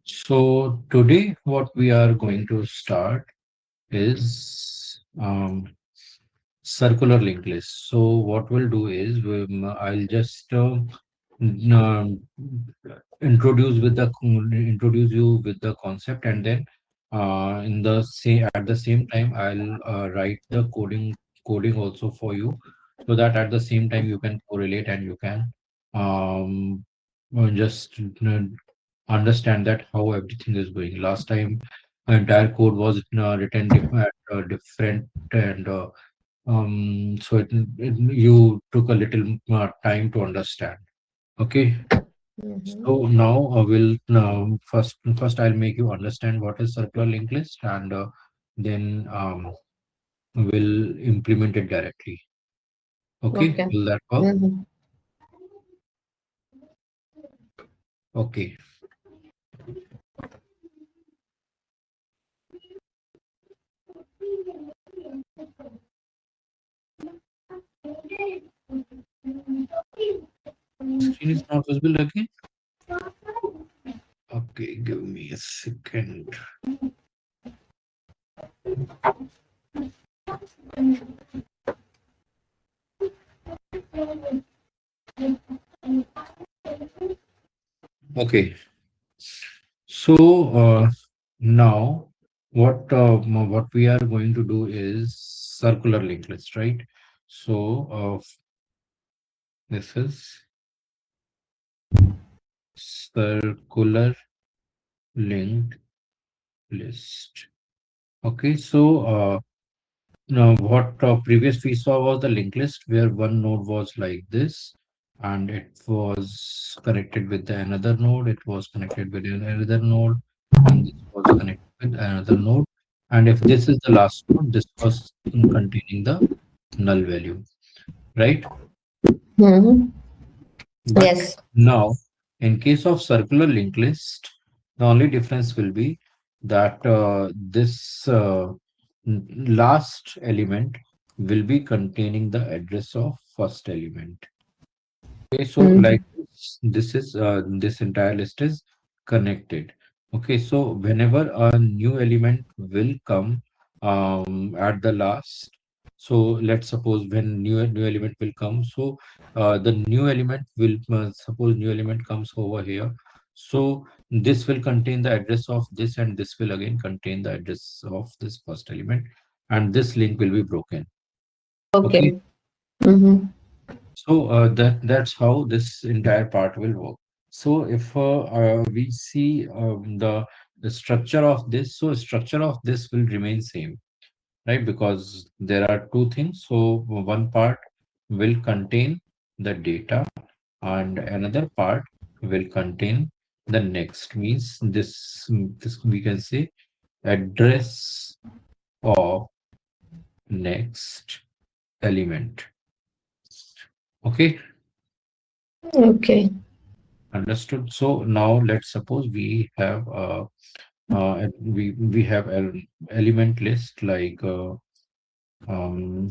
So today what we are going to start is circular linked list. So what we'll do is I'll just um, introduce you with the concept, and then in the same at the same time I'll write the coding also for you, so that at the same time you can correlate and you can um, just understand that how everything is going. Last time, entire code was written at different, and so you took a little time to understand. Okay, Mm-hmm. so now we'll first I'll make you understand what is circular linked list, and then we'll implement it directly. Okay, Okay. will that work? Mm-hmm. Okay. Screen is not visible again. Okay, give me a second. Okay, so now what we are going to do is circular linked list, right? So this is circular linked list. Okay, so now what previous we saw was the linked list where one node was like this, and it was connected with the another node. It was connected with another node, and this was connected with another node. And if this is the last node, this was containing the null value, right? Mm-hmm. But Yes. now, in case of circular linked list, the only difference will be that this last element will be containing the address of first element. Okay, so Mm-hmm. like this is this entire list is connected. Okay, so whenever a new element will come at the last, so let's suppose when new element will come, so the new element will suppose new element comes over here. So this will contain the address of this, and this will again contain the address of this first element, and this link will be broken. Okay. Okay. Mm-hmm. So that's how this entire part will work. So if we see the structure of this, so structure of this will remain same, right? Because there are two things. So one part will contain the data, and another part will contain the next. Means this we can say address of next element. Okay. Okay. Understood. So now let's suppose we have we have an element list like um,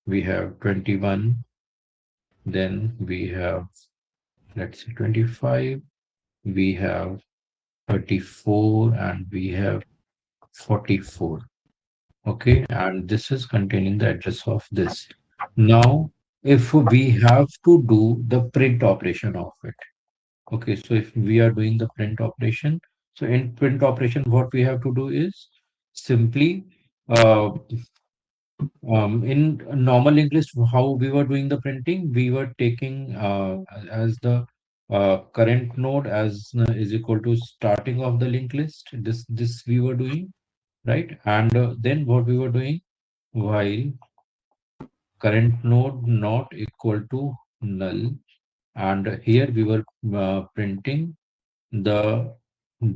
we have 21, then we have, let's say, 25, we have 34, and we have 44. Okay, and this is containing the address of this. Now, if we have to do the print operation of it. Okay, so if we are doing the print operation, so in print operation, what we have to do is simply in a normal linked list, how we were doing the printing, we were taking as the current node as is equal to starting of the linked list. This we were doing, right? And then what we were doing, while current node not equal to null, and here we were printing the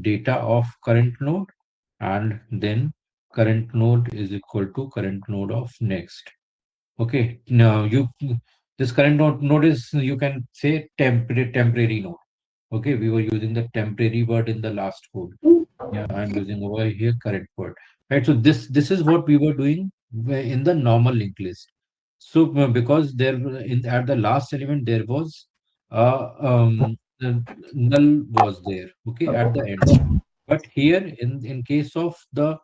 data of current node, and then current node is equal to current node of next. Okay, now you this current node is, you can say, temporary node. Okay, we were using the temporary word in the last code. Yeah, I'm using over here current word. Right, so this is what we were doing in the normal linked list. So because there in at the last element there was uh, null was there, okay, at the end. But here, in case of the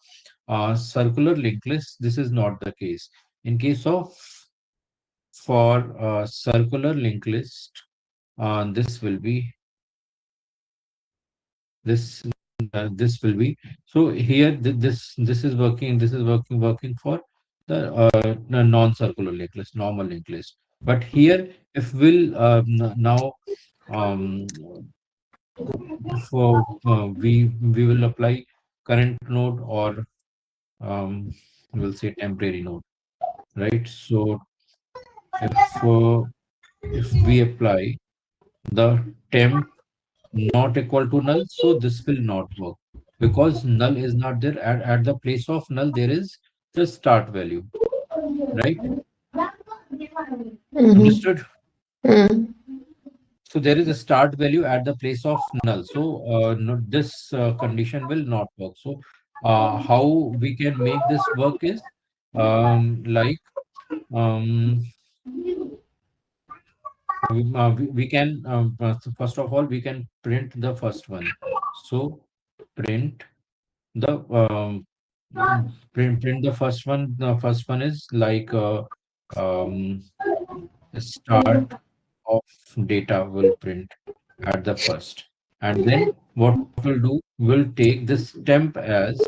circular linked list, this is not the case. In case of for circular linked list, this will be this this will be, so here this is working, this is working for the non-circular linked list, normal linked list. But here, if we'll now um, for we will apply current node or um, we'll say temporary node, right? So if uh, if we apply the temp not equal to null, so this will not work because null is not there. At the place of null, there is the start value, right? Mm-hmm. Understood? Mm. So there is a start value at the place of null. So no, this condition will not work. So how we can make this work is like um, we can so first of all we can print the first one. So print the print the first one. The first one is like um, start of data will print at the first, and then what we'll do, we'll take this temp as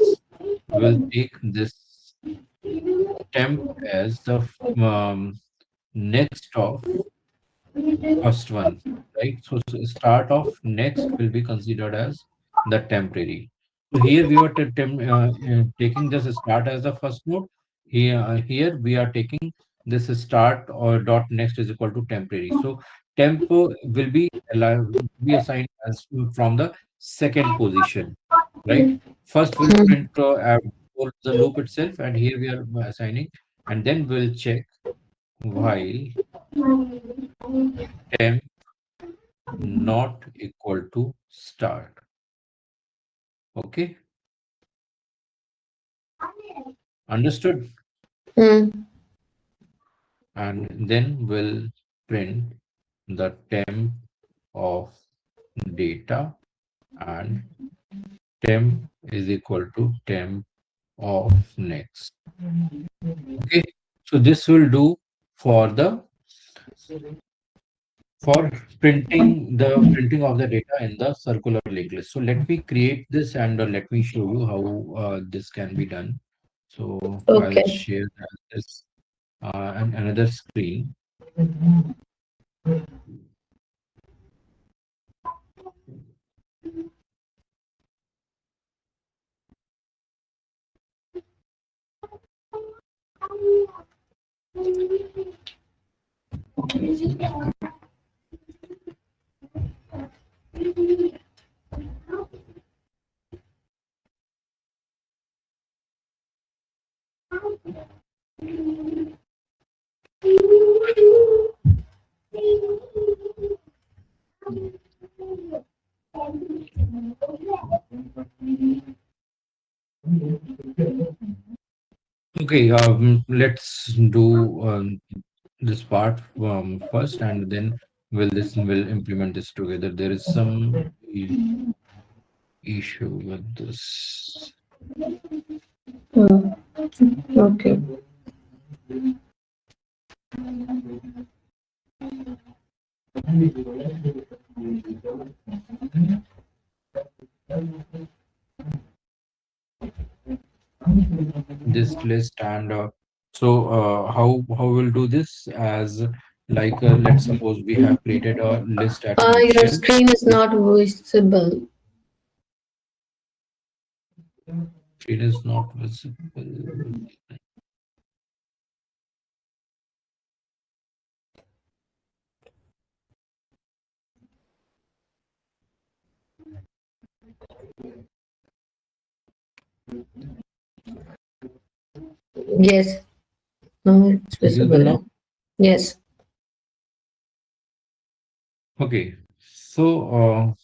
we'll take this temp as the next of first one, right? So start of next will be considered as the temporary. So here we were taking this start as the first node. Here we are taking this start or dot next is equal to temporary. So temp will be assigned as from the second position, right? First we'll print for the loop itself, and here we are assigning, and then we'll check while temp not equal to start. Okay, understood? Mm. And then we'll print the temp of data, and temp is equal to temp of next. Okay, so this will do for the for printing of the data in the circular linked list. So let me create this, and let me show you how this can be done. So I'll Okay. share this and another screen. Okay, let's do this part first, and then we'll implement this together. There is some issue with this. Mm. Okay. This list, and how we'll do this as like let's suppose we have created a list at Your initial. screen is This not visible. screen is not visible. Yes. No, it's Visible visible. now? Yes. Okay, so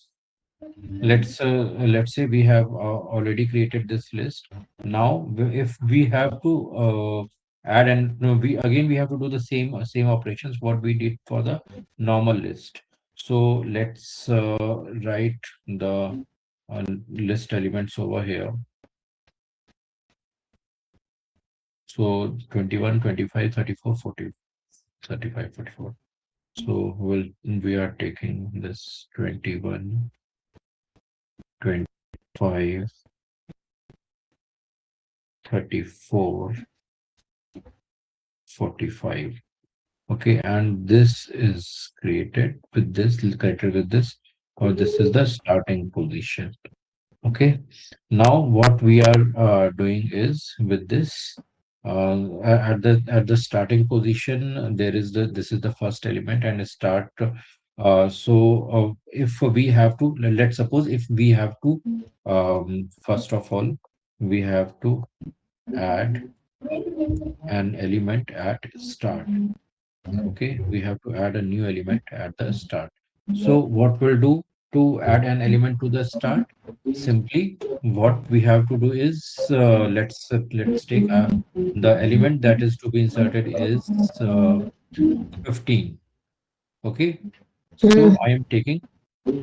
let's say we have already created this list. Now if we have to add, and no, we have to do the same operations what we did for the normal list. So let's write the list elements over here. So 21, 25, 34, 40, 35, 44. So we are taking this 21, 25, 34, 45. Okay, and this is created with this, or this is the starting position. Okay, now what we are doing is with this, at the starting position, there is this is the first element and start. If we have to, let's suppose if we have to, first of all, we have to add an element at start. Okay, we have to add a new element at the start. So what we'll do to add an element to the start? Simply, what we have to do is, let's take the element that is to be inserted is 15. Okay, so Mm.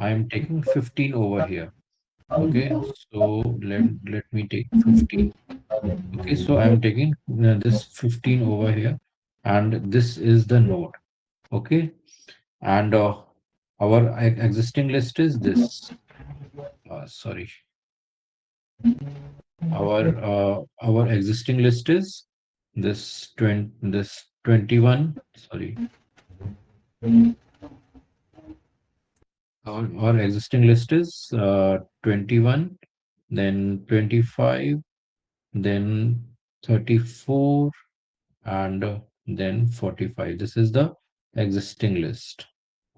I am taking 15 over here. Okay, so let me take 15. Okay, so I am taking this 15 over here, and this is the node. Okay, and our existing list is this. Sorry, our existing list is this 21. Sorry, our existing list is 21, then 25, then 34, and then 45. This is the existing list.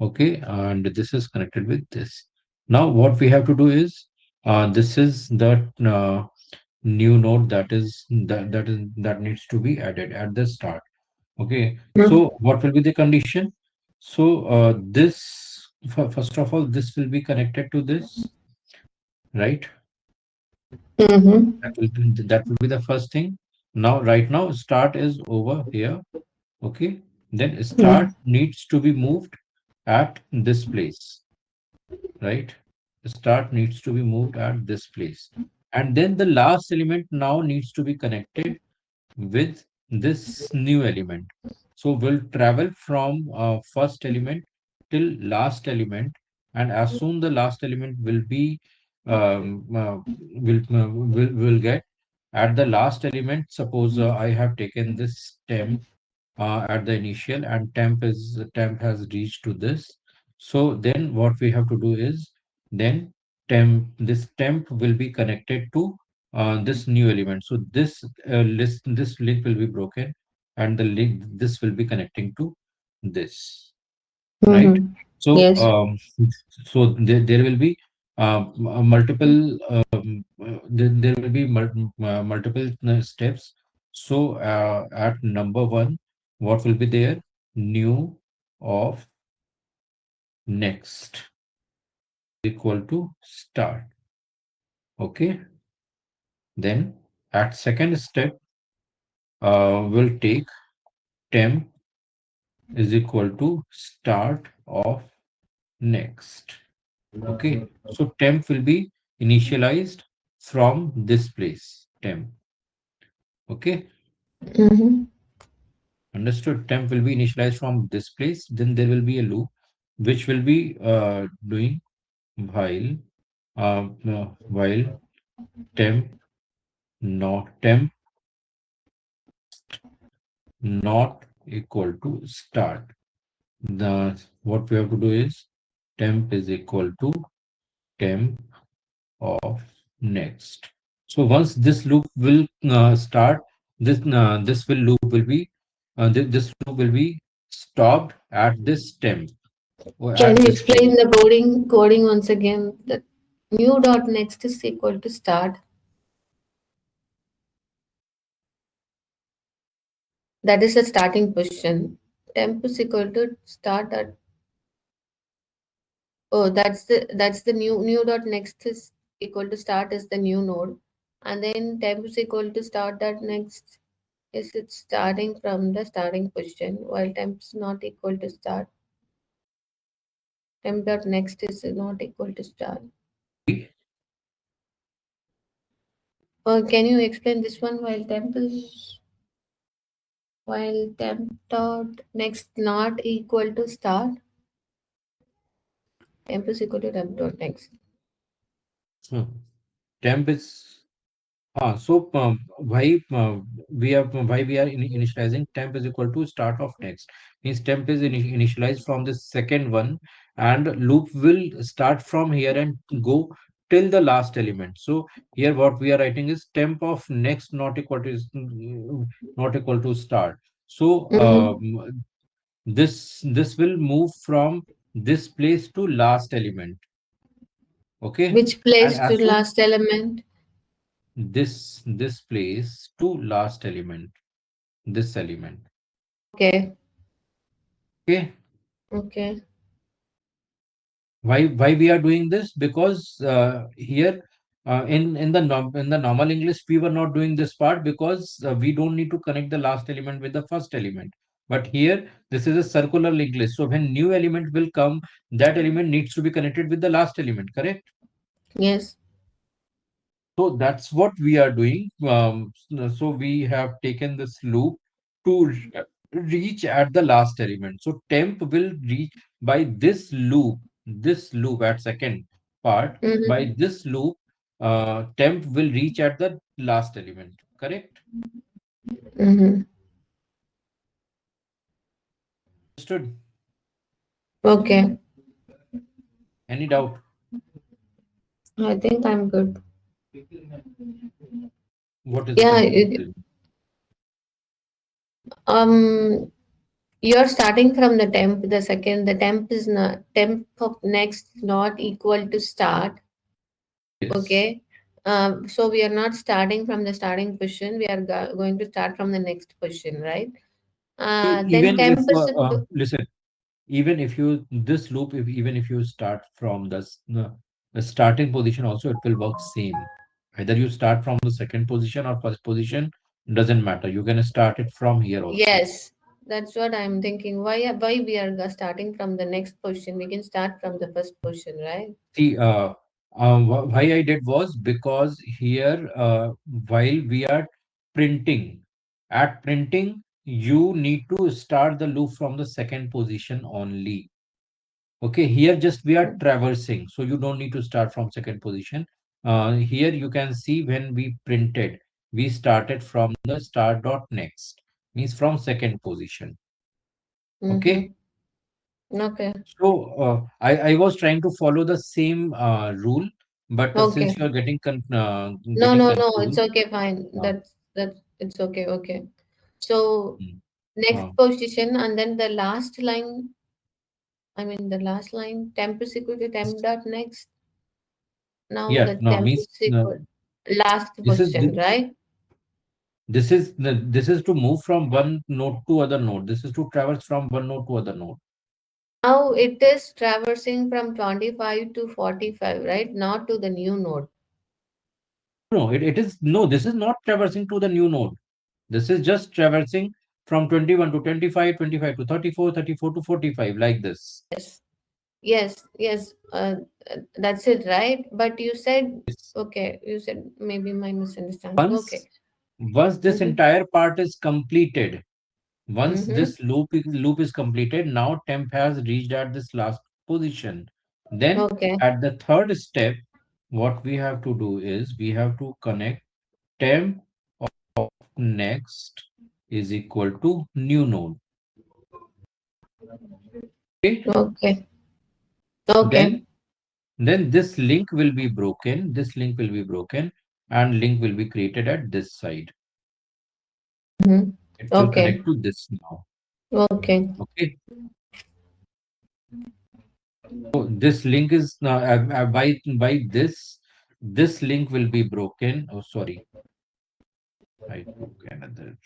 Okay, and this is connected with this. Now what we have to do is, this is the new node that needs to be added at the start. Okay, so what will be the condition? So first of all, this will be connected to this, right? Mm-hmm. That will be the first thing. Now, right now, start is over here. Okay, then start Mm. needs to be moved at this place, right? Start needs to be moved at this place, and then the last element now needs to be connected with this new element. So we'll travel from first element till last element, and as soon the last element will be will get at the last element. Suppose I have taken this temp at the initial, and temp has reached to this. So then what we have to do is, then temp will be connected to this new element. So this link will be broken, and the link this will be connecting to this, right? Mm-hmm. So Yes. there will be multiple there will be multiple steps. So at number one, what will be there? New of next equal to start. Okay. Then at second step, we'll take temp is equal to start of next. Okay. So temp will be initialized from this place. Temp. Okay. Mm-hmm. Understood. Temp will be initialized from this place. Then there will be a loop which will be doing while no, while temp not equal to start. The what we have to do is temp is equal to temp of next. So once this loop will start, this will loop will be this loop will be stopped at this temp or Can at you this explain position. the coding once again? The new dot next is equal to start. That is the starting position. Temp is equal to start at. Oh, that's the new dot next is equal to start is the new node, and then temp is equal to start dot next is it starting from the starting position, while temp is not equal to start. temp dot next is not equal to start. Or can you explain this one? While temp dot next not equal to start, temp is equal to temp dot next. Hmm. Temp is so why we are initializing temp is equal to start of next, means temp is initialized from the second one, and loop will start from here and go till the last element. So here what we are writing is temp of next not equal to not equal to start. So Mm-hmm. this will move from this place to last element. Okay, Which and place to as soon last element? this place to last element, this element. Okay. Okay, Okay. why we are doing this? Because here in the normal English we were not doing this part, because we don't need to connect the last element with the first element. But here this is a circular English, so when new element will come, that element needs to be connected with the last element, correct? Yes. So that's what we are doing. So we have taken this loop to reach at the last element. So temp will reach by this loop at second part. Mm-hmm. By this loop, temp will reach at the last element. Correct? Mm-hmm. Understood? Okay. Any doubt? I think I'm good. What is the Yeah. confusion? Um. You're starting from the temp. The second, the temp is not temp of next not equal to start. Yes. Okay. So we are not starting from the starting position. We are going to start from the next position, right? Then Even if temp is listen, even if you this loop, if even if you start from the starting position also, it will work same. Either you start from the second position or first position, doesn't matter, you can start it from here also. yes. That's what I'm thinking. Why we are starting from the next position? We can start from the first position, right? See, why I did was because here, while we are printing, at printing you need to start the loop from the second position only. Okay, here just we are traversing, so you don't need to start from second position. Here you can see when we printed, we started from the start dot next, means from second position. Okay, Mm-hmm. Okay. so I was trying to follow the same rule, but Okay. since you are No, getting no, no. It's confused, okay. Fine. uh, That's it's okay. Okay. So mm, next uh, position and then the last line. I mean the last line. Temp is equal to temp dot next. Now yeah, the no, temp means is equal last this is position, right? this is to move from one node to other node. This is to traverse from one node to other node. Now it is traversing from 25 to 45, right? Not to the new node. No, it is no, this is not traversing to the new node. This is just traversing from 21 to 25, 25 to 34, 34 to 45, like this. Yes. Yes. That's it, right? But you said, It's okay, you said maybe my misunderstanding. Okay. once once this Mm-hmm. entire part is completed, once Mm-hmm. this loop is completed, now temp has reached at this last position. Then Okay. at the third step, what we have to do is we have to connect temp next is equal to new node. Okay. Okay. Okay. Then then this link will be broken. This link will be broken, and link will be created at this side. Mm-hmm. It will Okay. connect to this now. Okay. Okay. So this link is now by this link will be broken. Oh, sorry, I took another.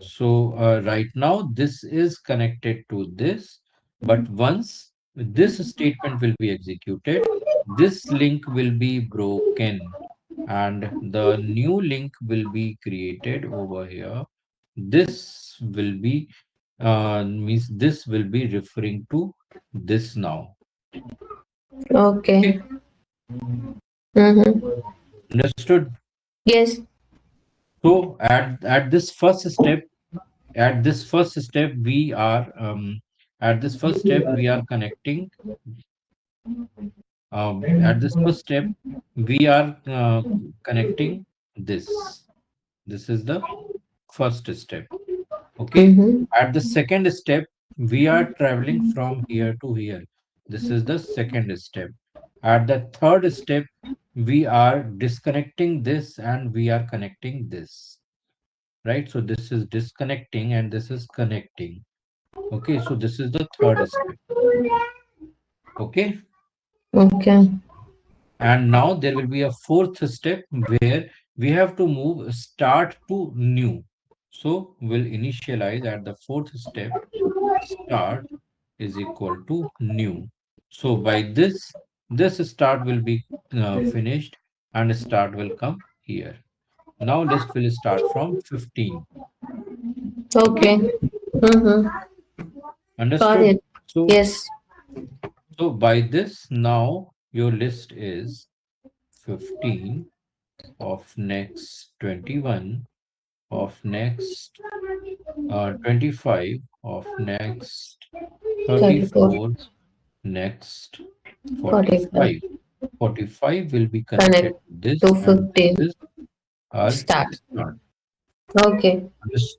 So right now this is connected to this, but once this statement will be executed, this link will be broken and the new link will be created over here. This will be means this will be referring to this now. Okay. Okay, Mm-hmm. understood? Yes. So at this first step, at this first step, we are at this first step we are connecting. At this first step, we are connecting this. This is the first step. Okay. Mm-hmm. At the second step, we are traveling from here to here. This is the second step. At the third step, we are disconnecting this and we are connecting this. Right. So this is disconnecting and this is connecting. Okay. So this is the third step. Okay. Okay. And now there will be a fourth step where we have to move start to new. So we'll initialize at the fourth step, start is equal to new. So by this start will be finished and start will come here. Now list will start from 15. Okay. Mm-hmm. Got Understood? it. So, Yes. so by this now your list is 15 of next 21 of next 25 of next 34. 34 next Forty-five. 45. 45 will be connected Connect to this to and this 15. is our Start. start. Okay. Unders-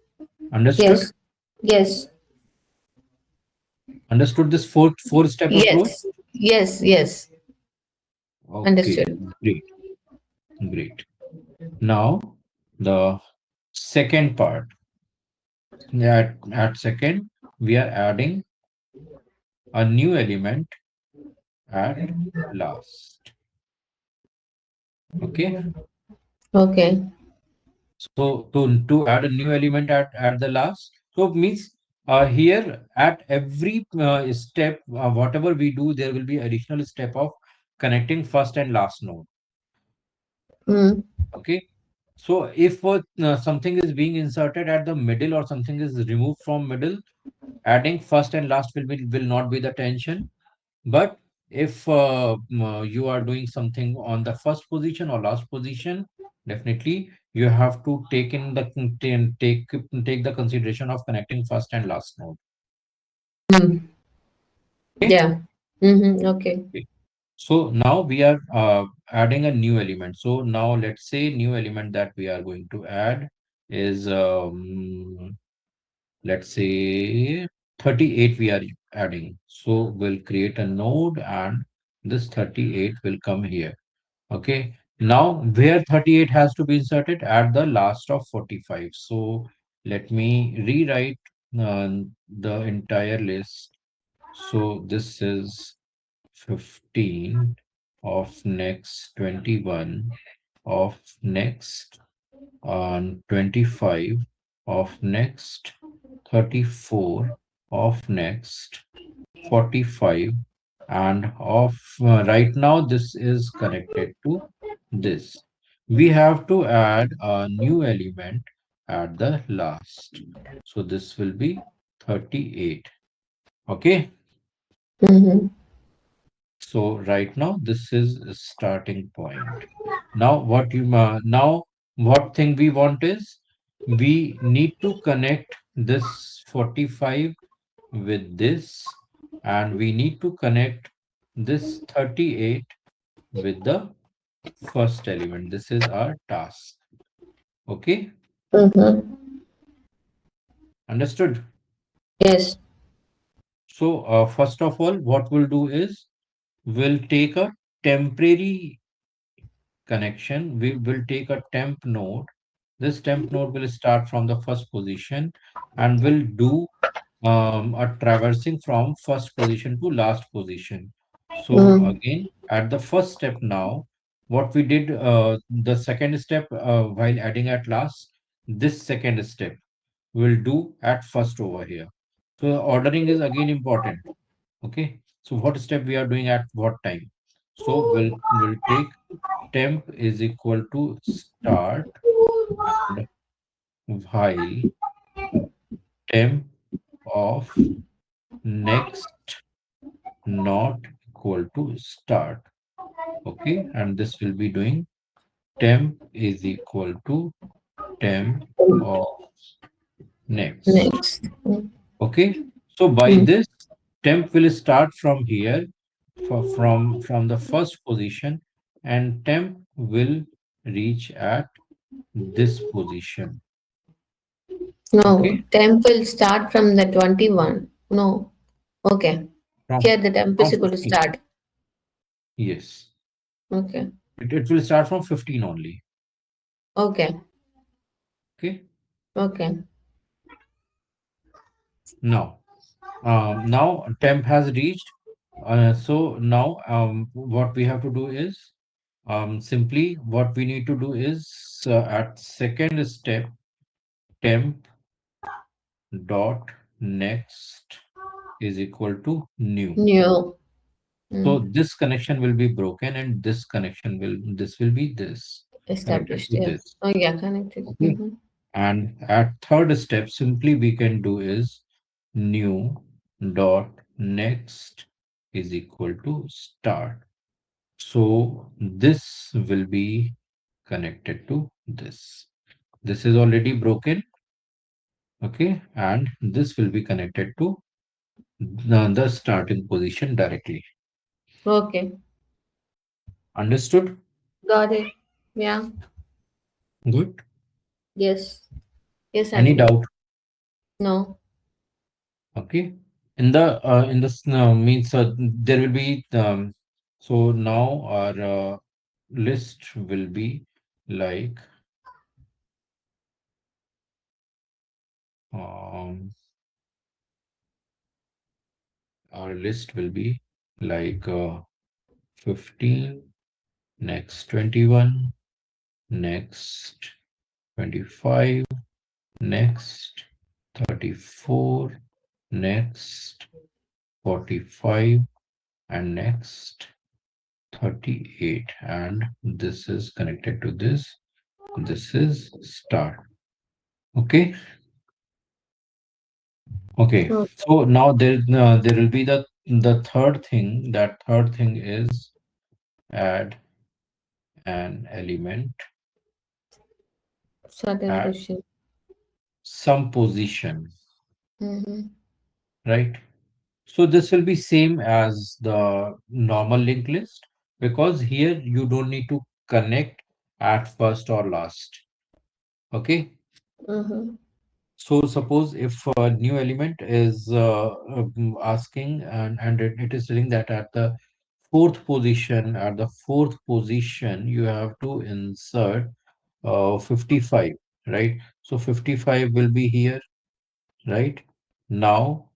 Understood? Yes. Yes. Understood this four step approach? Yes. Yes. Yes. Okay, Understood. great, great. Now the second part. At second, we are adding a new element at last. Okay. Okay. So to add a new element at the last, so means here at every step, whatever we do, there will be additional step of connecting first and last node. Mm. Okay. So if something is being inserted at the middle or something is removed from middle, adding first and last will not be the tension. But if you are doing something on the first position or last position, definitely you have to take in the take the consideration of connecting first and last node. Mm. Okay. Yeah. Mm-hmm. Okay. Okay. So now we are adding a new element. So now let's say new element that we are going to add is let's say 38 we are adding. So we'll create a node and this 38 will come here. Okay. Now where 38 has to be inserted at the last of 45. So let me rewrite the entire list. So this is 15 of next 21 of next 25 of next 34 of next 45 and of right now this is connected to this. We have to add a new element at the last. So this will be 38. Okay. Mm-hmm. So right now this is a starting point. Now now what thing we want is we need to connect this 45 with this and we need to connect this 38 with the first element. This is our task. Okay, Mm-hmm. understood? Yes. So first of all, what we'll do is we'll take a temporary connection. We will take a temp node. This temp node will start from the first position and will do a traversing from first position to last position. So Mm. again, at the first step now, what we did, the second step while adding at last, this second step will do at first over here. So the ordering is again important. Okay. So what step we are doing at what time? So we'll take temp is equal to start and while temp of next not equal to start. Okay, and this will be doing temp is equal to temp of next. Next. Mm. Okay, so by Mm. this, temp will start from here, from the first position, and temp will reach at this position. No, Okay, temp will start from the 21. No. Okay. from Here the temp from is equal to 15. start. Yes, Okay. it will start from 15 only. Okay. Okay, Okay. now, now temp has reached. So now, what we have to do is, simply what we need to do is, at second step, temp dot next is equal to new. New. So Mm. this connection will be broken, and this will be this connected Established. to Yeah. this. Oh, yeah. Connected. Okay. Mm-hmm. And at third step, simply we can do is new dot next is equal to start. So this will be connected to this. This is already broken. Okay. And this will be connected to the starting position directly. Okay. Understood? Got it. Yeah. Good. Yes. Yes, I'm Any good. doubt? No. Okay. In this means there will be so now our list will be like um our list will be like 15, next 21, next 25, next 34, next 45, and next 38, and this is connected to this. This is start. Okay. Okay. Oh, So now there will be the third thing. That third thing is add an element certain at question. some position, Mm-hmm. right? So this will be same as the normal linked list, because here you don't need to connect at first or last. Okay. Mm-hmm. So suppose if a new element is asking, and it is saying that at the fourth position, you have to insert 55, right? So 55 will be here, right? Now,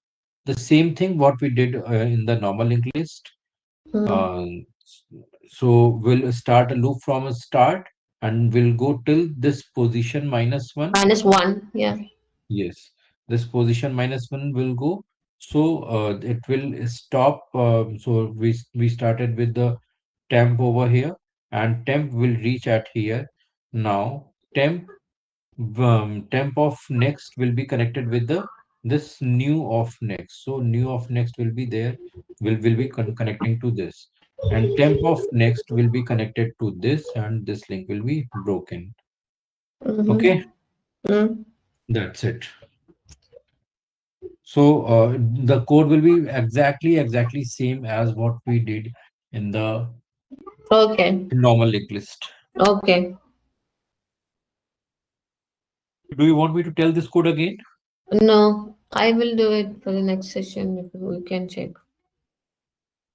the same thing what we did in the normal linked list. Mm. Um, so we'll start a loop from a start, and we'll go till this position minus one. -1. Yeah. Yes, this position minus one will go. So it will stop. So we started with the temp over here, and temp will reach at here. Now temp of next will be connected with the this new of next. So new of next will be there. Will be connecting to this, and temp of next will be connected to this, and this link will be broken. Mm-hmm. Okay, Mm. that's it. So the code will be exactly same as what we did in the Okay. normal linked list. Okay. Do you want me to tell this code again? No, I will do it for the next session if we can check.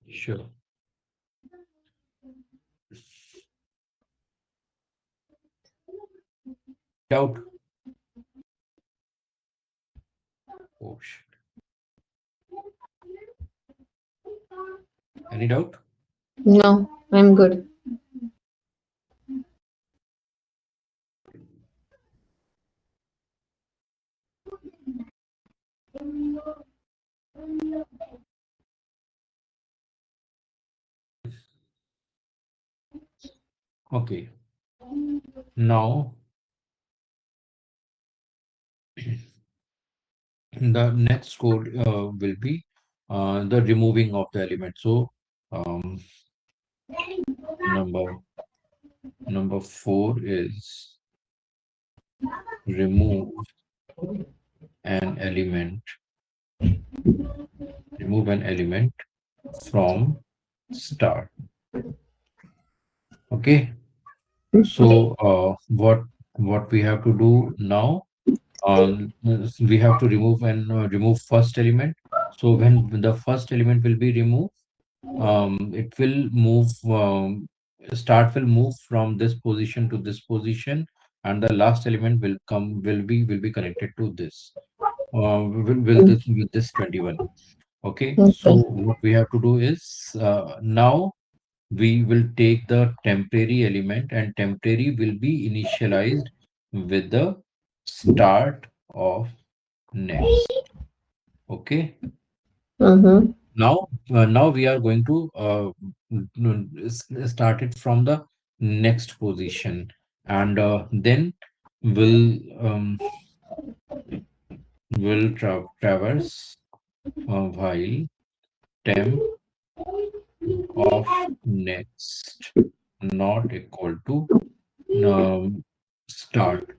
Sure. Doubt? Oh, shit. Any doubt? No, I'm good. Okay. Now The next code will be the removing of the element. So um, number number 4 is remove an element, remove an element from start. Okay. So what we have to do now? We have to remove and remove first element. So when the first element will be removed, it will move. Start will move from this position to this position, and the last element will come. Will be connected to this. With this 21. Okay. So Okay. what we have to do is now we will take the temporary element, and temporary will be initialized with the start of next. Okay. Mm-hmm. Now we are going to start it from the next position, and then we'll traverse while temp of next not equal to start.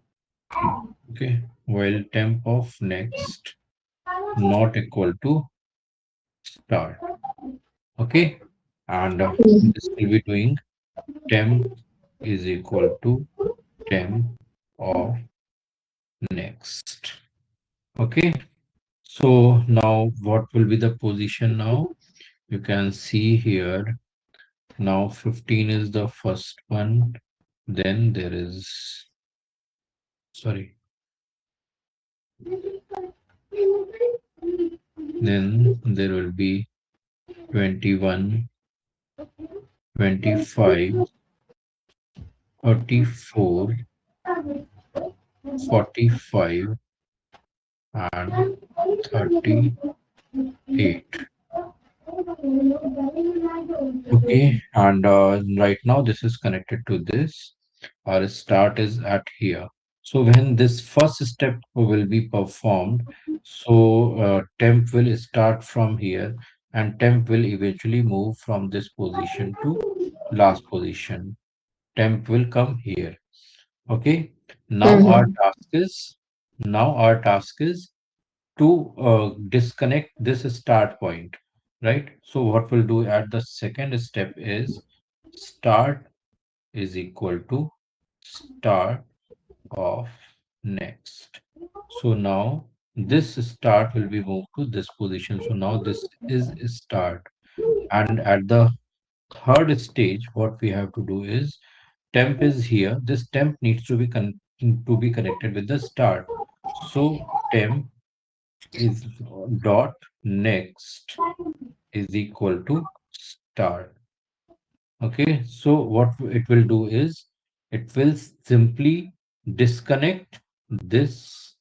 Okay, while temp of next not equal to start. Okay, and this will be doing temp is equal to temp of next. Okay, so now what will be the position now? You can see here now 15 is the first one, then there is, sorry, then there will be 21, 25, 34, 45, and 38. Okay, and right now this is connected to this. Our start is at here. So when this first step will be performed, so temp will start from here, and temp will eventually move from this position to last position. Temp will come here. Okay. Now our Mm-hmm. task is now our task is to disconnect this start point, right? So what we'll do at the second step is start is equal to start of next. So now this start will be moved to this position. So now this is start. And at the third stage, what we have to do is temp is here. This temp needs to be connected with the start. So temp is dot next is equal to start. Okay, so what it will do is it will simply disconnect this.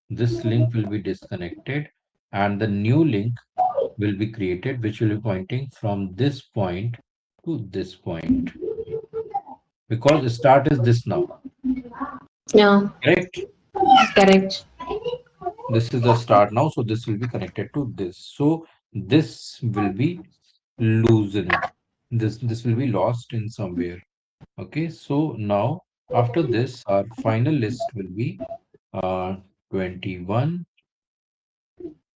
This link will be disconnected, and the new link will be created, which will be pointing from this point to this point, because start is this now, Yeah, correct? correct. This is the start now, so this will be connected to this. So this will be loosened. This will be lost in somewhere. Okay, so now after this, our final list will be uh 21,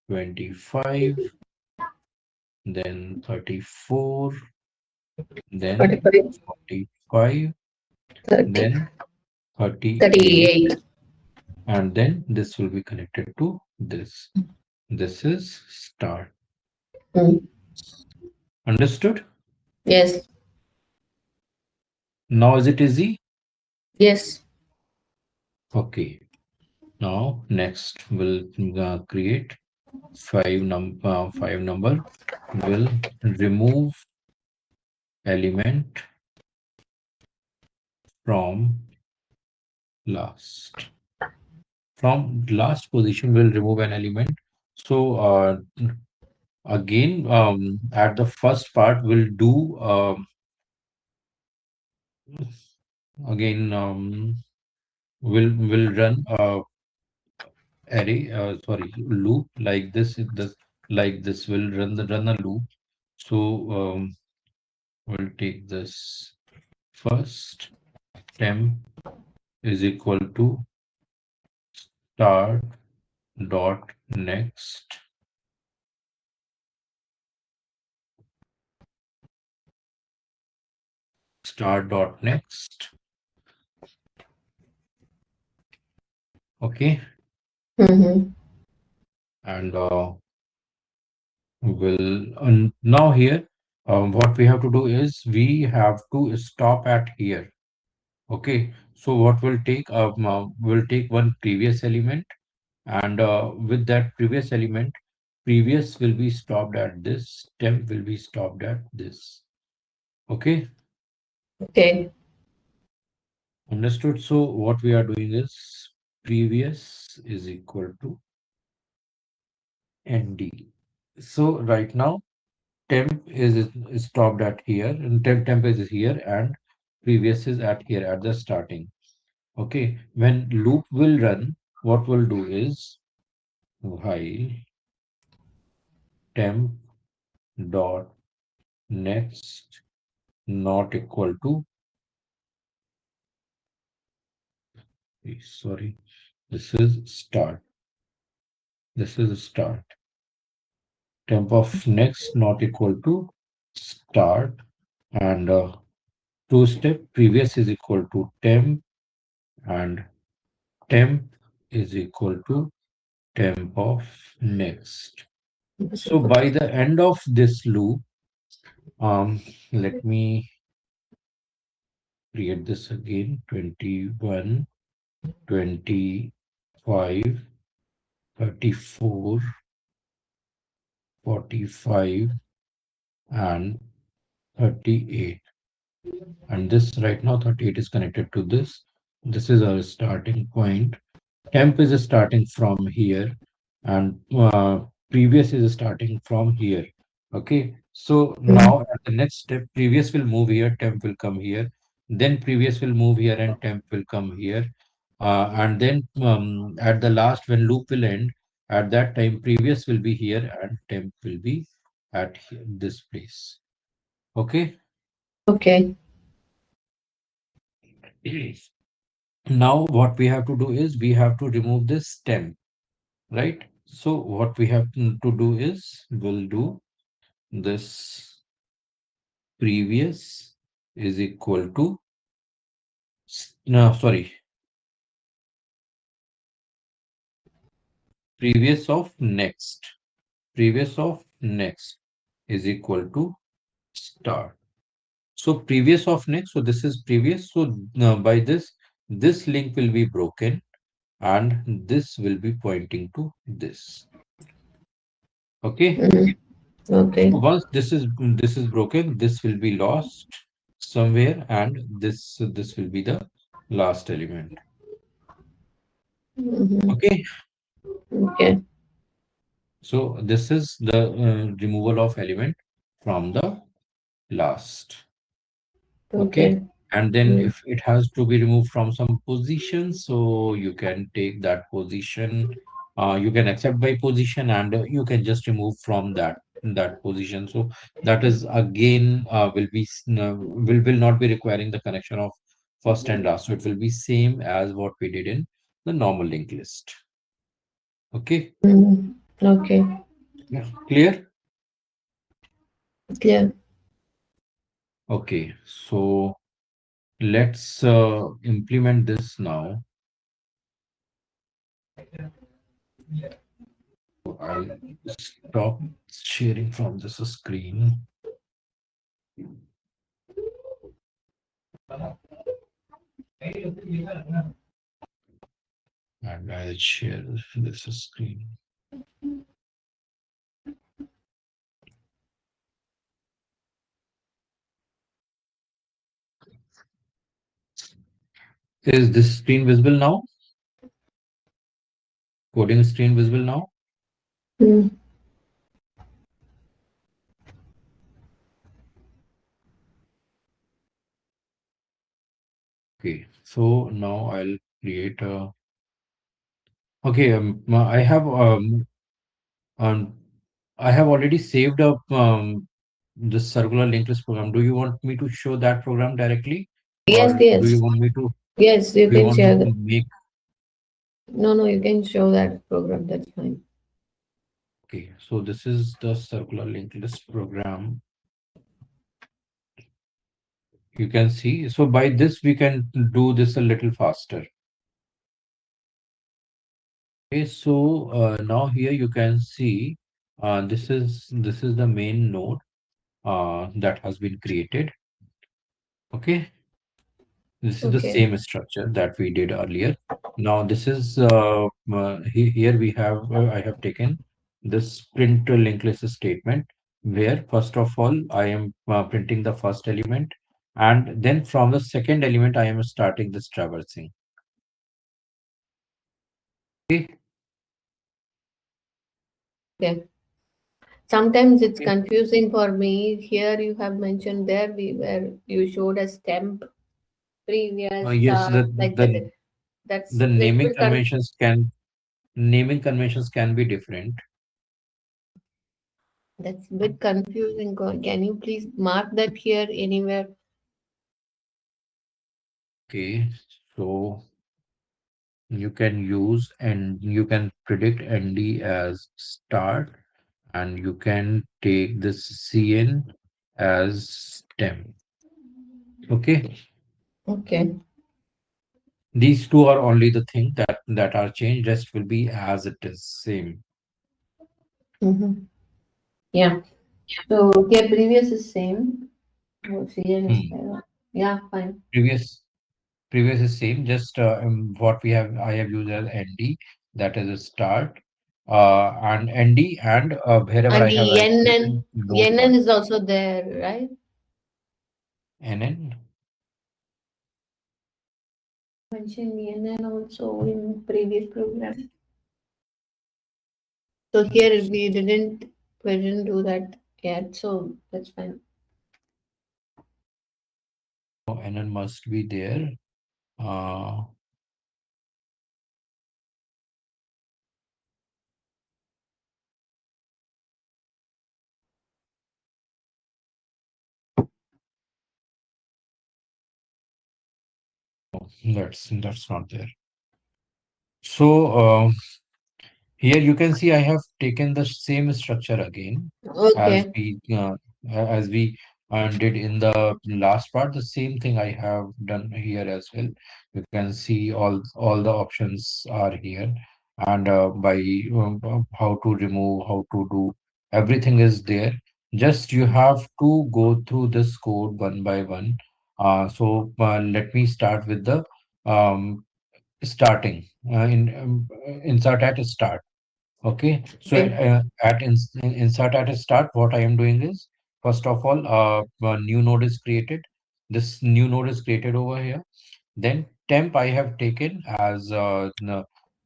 25, then 34, then 45, 45, 30, then 38, 38. and then this will be connected to this. This is start. Mm. Understood? Yes, Now is it easy? yes. Okay. Now next we'll create five number. Will remove element from last. From last position, we'll remove an element. So again, at the first part, we'll do again. We'll run array, sorry, loop like this. Like this will run a loop. So we'll take this first. Temp is equal to start dot next start dot next. Okay, Mm-hmm. and now here, what we have to do is we have to stop at here. Okay, so what we'll take one previous element, and with that previous element, previous will be stopped at this, temp will be stopped at this. Okay, Okay. understood. So what we are doing is previous is equal to ND. So right now temp is stopped at here, and temp is here, and previous is at here at the starting. Okay, when loop will run, what we'll do is while temp dot next not equal to, sorry, this is start. This is start. Temp of next not equal to start, and two step previous is equal to temp, and temp is equal to temp of next. So by the end of this loop, let me create this again. 21, 25, 34, 45, and 38. And this right now 38 is connected to this. This is our starting point. Temp is starting from here, and previous is starting from here. Okay, so now at the next step, previous will move here, temp will come here, then previous will move here, and temp will come here. And then at the last, when loop will end, at that time, previous will be here and temp will be at this place. Okay. Okay. Now, what we have to do is we have to remove this temp, right? So, what we have to do is we'll do this previous is equal to, no, sorry, previous of next. Previous of next is equal to start. So, previous of next, so this is previous. So, by this link will be broken, and this will be pointing to this. Okay. Mm-hmm. Okay. So once this is broken, this will be lost somewhere, and this will be the last element. Mm-hmm. Okay, Okay. so this is the removal of element from the last. Okay, Okay. and then Mm. if it has to be removed from some position, so you can take that position. You can accept by position, and you can just remove from that position. So that is again will not be requiring the connection of first and last. So it will be same as what we did in the normal linked list. Okay, Mm. Okay. yeah, clear. Clear. Okay, so let's implement this now. I'll stop sharing from this screen, and I'll share this screen. Is this screen visible now? Coding screen visible now? Mm. Okay, so now I'll create a Okay, um, I have already saved up this circular linked list program. Do you want me to show that program directly, Yes, or do you yes, want me to yes. You do you can want me share to that. make? No, no, you can show that program. That's fine. Okay, so this is the circular linked list program. You can see. So by this we can do this a little faster. Okay, so now here you can see this is the main node that has been created. Okay, this is the Okay. same structure that we did earlier. Now this is here we have I have taken this print linked list statement where first of all I am printing the first element, and then from the second element I am starting this traversing. Okay. Okay. Sometimes it's Okay. confusing for me. Here you have mentioned there we where you showed a temp, previous, Yes, start, like that. That's the little bit naming conventions can be different. that's a bit confusing. Can you please mark that here anywhere? Okay, so you can use and you can predict ND as start, and you can take this CN as temp. Okay, Okay. these two are only the thing that are changed. Rest will be as it is same. Mm-hmm. Yeah. So okay, previous is same. Oh, season is Hmm. there. Yeah, fine. Previous previous is same. Just what we have I have used as ND, that is a start, and ND, and wherever And I have the written node NN one is also there, right? NN. Mentioned NN also in previous program. So here we didn't do that yet, so that's fine. NN must be there. Uh, that's not there. So here you can see I have taken the same structure again as Okay. we did in the last part. The same thing I have done here as well. You can see all the options are here, and by how to remove, how to do, everything is there. Just you have to go through this code one by one. So let me start with the um, starting insert at start. Okay, so Okay. insert at a start, what I am doing is, first of all, a new node is created. This new node is created over here. Then temp I have taken as well,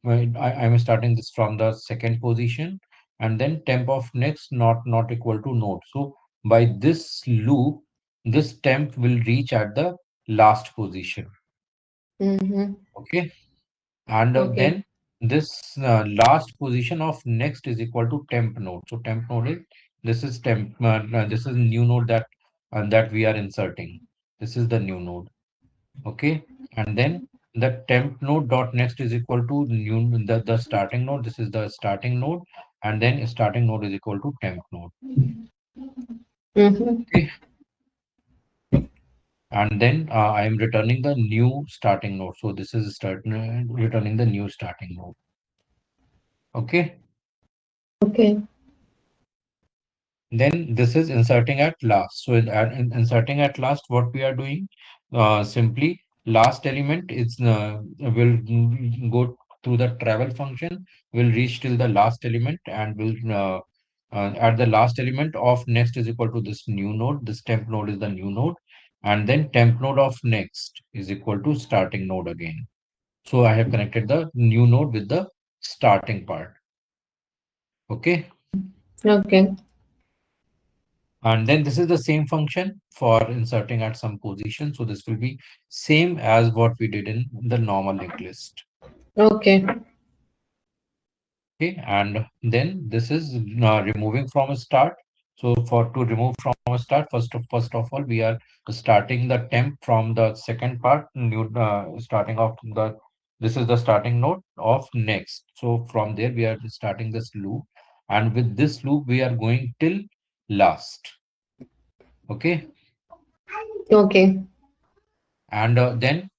I am starting this from the second position, and then temp of next not equal to node. So by this loop, this temp will reach at the last position. Mm-hmm. Okay, and Okay. then this last position of next is equal to temp node. So temp node is, this is temp this is new node that we are inserting. This is the new node. Okay, and then the temp node dot next is equal to the starting node. This is the starting node, and then starting node is equal to temp node. Mm-hmm. Okay, and then I am returning the new starting node. So this is returning the new starting node. Okay. Okay. Then this is inserting at last. So in inserting at last, what we are doing, simply last element is will go through the travel function, will reach till the last element, and will at the last element of next is equal to this new node. This temp node is the new node, and then temp node of next is equal to starting node again. So I have connected the new node with the starting part. Okay. Okay. And then this is the same function for inserting at some position. So this will be same as what we did in the normal linked list. Okay. Okay, and then this is removing from a start. So for to remove from a start, first of all, we are starting the temp from the second part, new starting off the this is the starting node of next. So from there we are starting this loop, and with this loop we are going till last. Okay, Okay. and then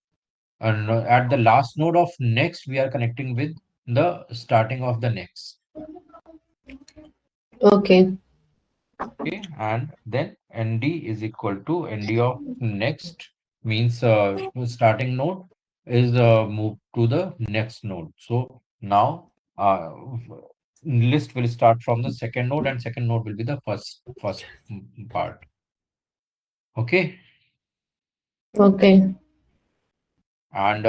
at the last node of next we are connecting with the starting of the next. Okay. Okay, and then ND is equal to ND of next means starting node is moved to the next node. So now list will start from the second node, and second node will be the first part. Okay, Okay. and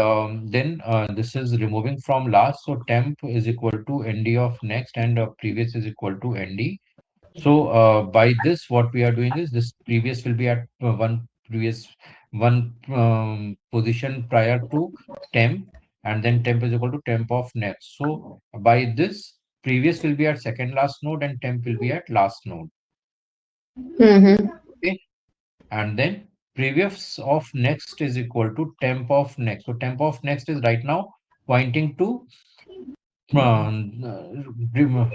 then this is removing from last. So temp is equal to ND of next, and previous is equal to ND. So by this, what we are doing is this previous will be at one position prior to temp, and then temp is equal to temp of next. So by this, previous will be at second last node, and temp will be at last node. Mm-hmm. Okay, and then previous of next is equal to temp of next. So temp of next is right now pointing to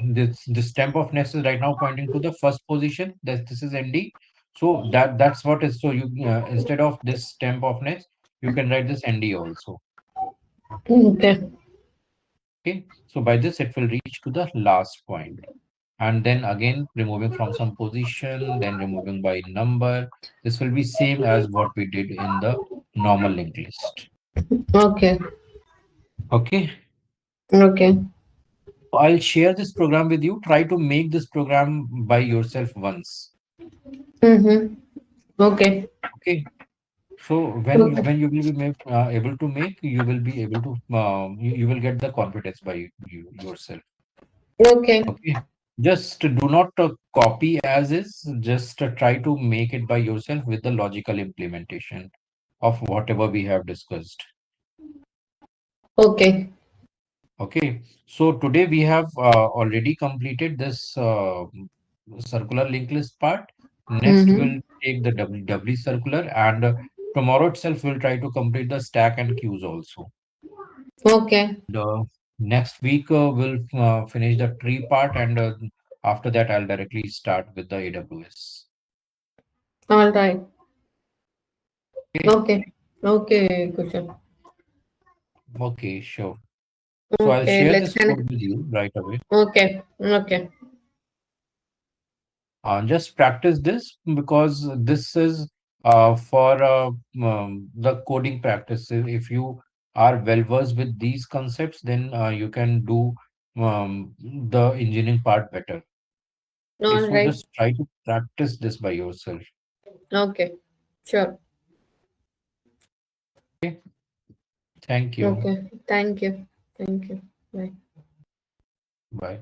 this temp of next is right now pointing to the first position. That this is ND. So that's what is. So you instead of this temp of next, you can write this ND also. Okay. Okay. So by this, it will reach to the last point, and then again removing from some position, then removing by number. This will be same as what we did in the normal linked list. Okay. Okay. Okay. I'll share this program with you. Try to make this program by yourself once. Mm-hmm. Okay. Okay. So Okay. when you will be able to make, you will be able to you will get the confidence by yourself. Okay. Okay. Just do not copy as is. Just try to make it by yourself with the logical implementation of whatever we have discussed. Okay. Okay. So today we have already completed this circular link list part. Next, Mm-hmm. we'll take the doubly circular, and tomorrow itself we'll try to complete the stack and queues also. Okay. The next week we'll finish the tree part, and after that I'll directly start with the AWS. All right. Okay. Okay. Okay, Kushan. Okay, sure. So I'll Okay, share let's this connect. code with you right away. Okay. Okay. Just practice this because this is for the coding practice. If you are well versed with these concepts, then you can do the engineering part better. Okay, All so right. just try to practice this by yourself. Okay. Sure. Okay, thank you. Okay. Thank you. Thank you. Bye. Bye.